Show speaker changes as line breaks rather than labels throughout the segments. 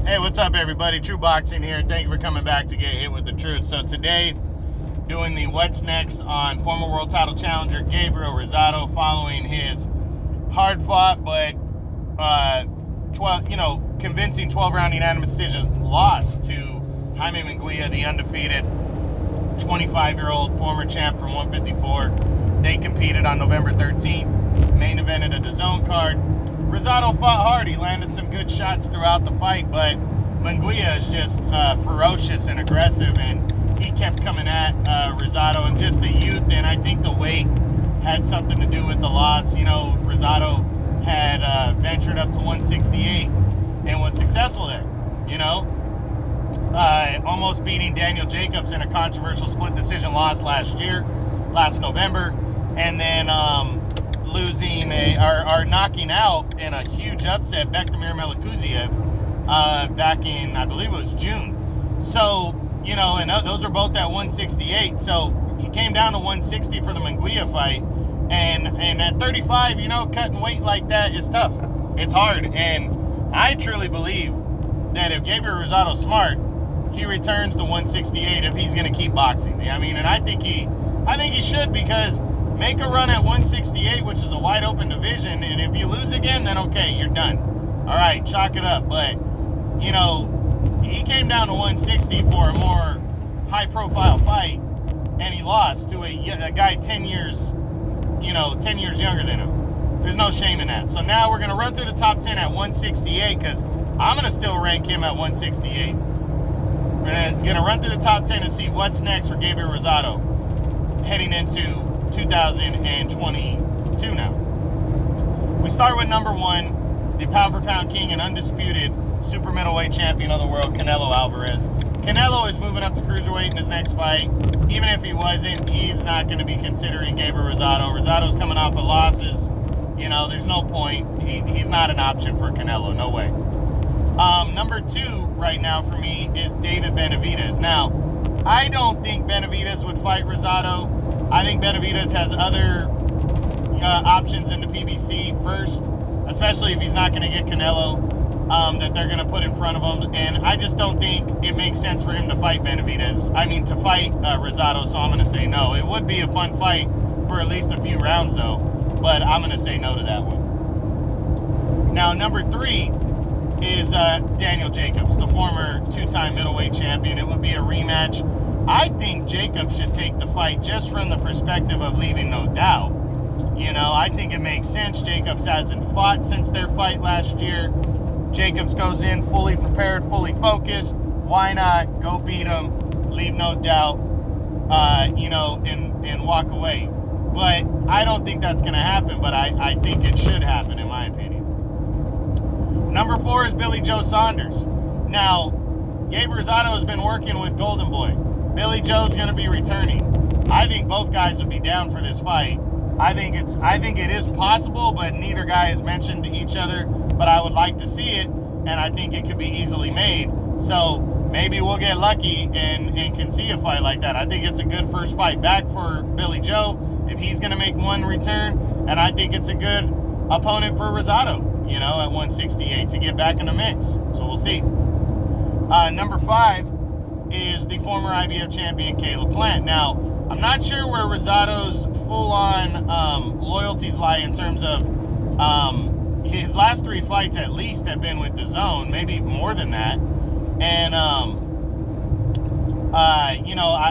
Hey, what's up, everybody? True Boxing here. Thank you for coming back to get hit with the truth. So today, doing the what's next on former world title challenger Gabriel Rosado following his hard-fought but convincing 12-round unanimous decision loss to Jaime Munguia, the undefeated 25-year-old former champ from 154. They competed on November 13th, main evented a DAZN card. Rosado fought hard. He landed some good shots throughout the fight, but Munguia is just ferocious and aggressive, and he kept coming at Rosado, and just the youth, and I think the weight had something to do with the loss. You know, Rosado had ventured up to 168 and was successful there, you know, almost beating Daniel Jacobs in a controversial split decision loss last November, and then losing or knocking out in a huge upset Bektemir Melikuziev back in, I believe it was June. So, you know, and those are both at 168. So he came down to 160 for the Munguia fight. And at 35, you know, cutting weight like that is tough. It's hard. And I truly believe that if Gabriel Rosado's smart, he returns to 168 if he's going to keep boxing. I mean, and I think he should, because make a run at 168, which is a wide open division, and if you lose again, then okay, you're done. All right, chalk it up. But, you know, he came down to 160 for a more high-profile fight, and he lost to a guy 10 years younger than him. There's no shame in that. So now we're going to run through the top 10 at 168, because I'm going to still rank him at 168. We're going to run through the top 10 and see what's next for Gabriel Rosado heading into 2022 now. We start with number 1, the pound-for-pound king and undisputed super middleweight champion of the world, Canelo Alvarez. Canelo is moving up to cruiserweight in his next fight. Even if he wasn't, he's not going to be considering Gabriel Rosado. Rosado's coming off of losses. You know, there's no point. He's not an option for Canelo. No way. Number 2 right now for me is David Benavidez. Now, I don't think Benavidez would fight Rosado. I think Benavidez has other options in the PBC first, especially if he's not going to get Canelo, that they're going to put in front of him. And I just don't think it makes sense for him to fight to fight Rosado, so I'm going to say no. It would be a fun fight for at least a few rounds, though, but I'm going to say no to that one. Now, number 3 is Daniel Jacobs, the former 2-time middleweight champion. It would be a rematch. I think Jacobs should take the fight just from the perspective of leaving no doubt. You know, I think it makes sense. Jacobs hasn't fought since their fight last year. Jacobs goes in fully prepared, fully focused. Why not go beat him, leave no doubt, and walk away? But I don't think that's going to happen, but I think it should happen, in my opinion. Number 4 is Billy Joe Saunders. Now, Gabriel Rosado has been working with Golden Boy. Billy Joe's going to be returning. I think both guys would be down for this fight. I think it is possible, but neither guy has mentioned to each other. But I would like to see it, and I think it could be easily made. So maybe we'll get lucky and can see a fight like that. I think it's a good first fight back for Billy Joe if he's going to make one return, and I think it's a good opponent for Rosado, you know, at 168 to get back in the mix. So we'll see. Number 5 is the former IBF champion Kayla Plant. Now, I'm not sure where Rosado's full-on loyalties lie in terms of his last 3 fights at least have been with DAZN, maybe more than that. And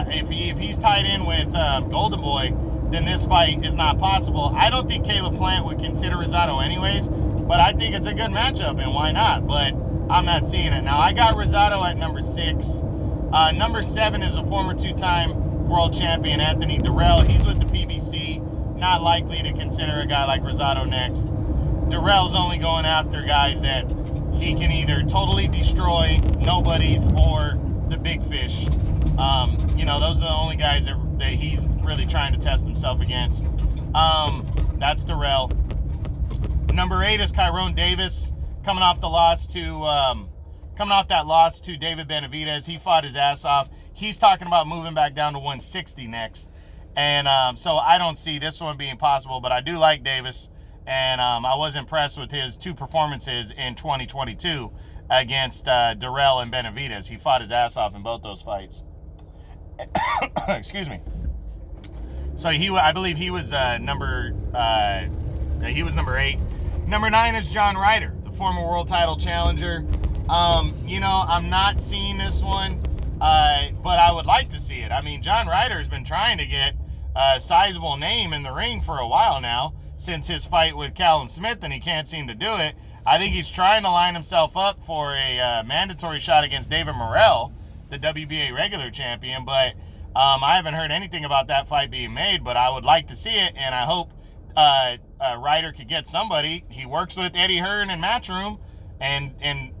if he's tied in with Golden Boy, then this fight is not possible. I don't think Kayla Plant would consider Rosado anyways, but I think it's a good matchup, and why not? But I'm not seeing it. Now, I got Rosado at number 6. Number 7 is a former 2-time world champion, Anthony Durrell. He's with the PBC. Not likely to consider a guy like Rosado next. Durrell's only going after guys that he can either totally destroy, nobodies, or the big fish. Those are the only guys that he's really trying to test himself against. That's Durrell. Number 8 is Kyron Davis, coming off that loss to David Benavidez. He fought his ass off. He's talking about moving back down to 160 next. And so I don't see this one being possible, but I do like Davis. And I was impressed with his 2 performances in 2022 against Durrell and Benavidez. He fought his ass off in both those fights. Excuse me. So I believe he was number 8. Number 9 is John Ryder, the former world title challenger. I'm not seeing this one, but I would like to see it. I mean, John Ryder has been trying to get a sizable name in the ring for a while now, since his fight with Callum Smith, and he can't seem to do it. I think he's trying to line himself up for a mandatory shot against David Morrell, the WBA regular champion, but I haven't heard anything about that fight being made, but I would like to see it, and I hope Ryder could get somebody. He works with Eddie Hearn and Matchroom, and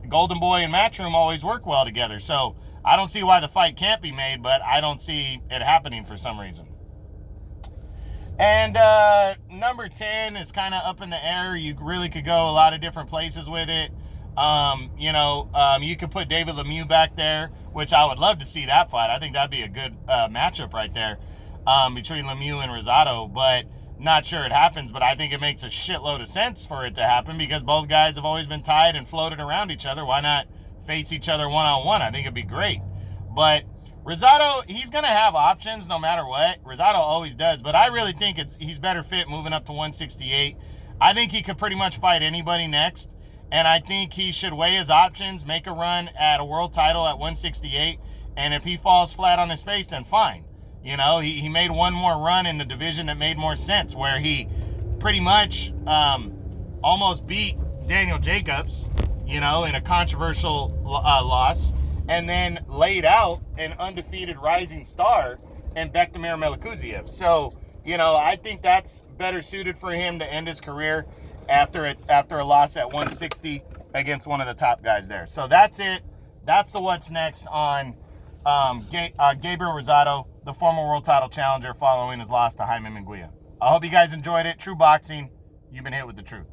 Golden Boy and Matchroom always work well together, so I don't see why the fight can't be made, but I don't see it happening for some reason. And number 10 is kind of up in the air. You really could go a lot of different places with it. You could put David Lemieux back there, which I would love to see that fight. I think that'd be a good matchup right there between Lemieux and Rosado, but not sure it happens. But I think it makes a shitload of sense for it to happen because both guys have always been tied and floated around each other. Why not face each other one-on-one? I think it'd be great. But Rosado, he's going to have options no matter what. Rosado always does, but I really think he's better fit moving up to 168. I think he could pretty much fight anybody next, and I think he should weigh his options, make a run at a world title at 168, and if he falls flat on his face, then fine. He made one more run in the division that made more sense, where he pretty much almost beat Daniel Jacobs, in a controversial loss, and then laid out an undefeated rising star in Bektemir Melikuziev. So, I think that's better suited for him to end his career after a loss at 160 against one of the top guys there. So that's it. That's the what's next on Gabriel Rosado, the former world title challenger, following his loss to Jaime Munguia. I hope you guys enjoyed it. True Boxing, you've been hit with the truth.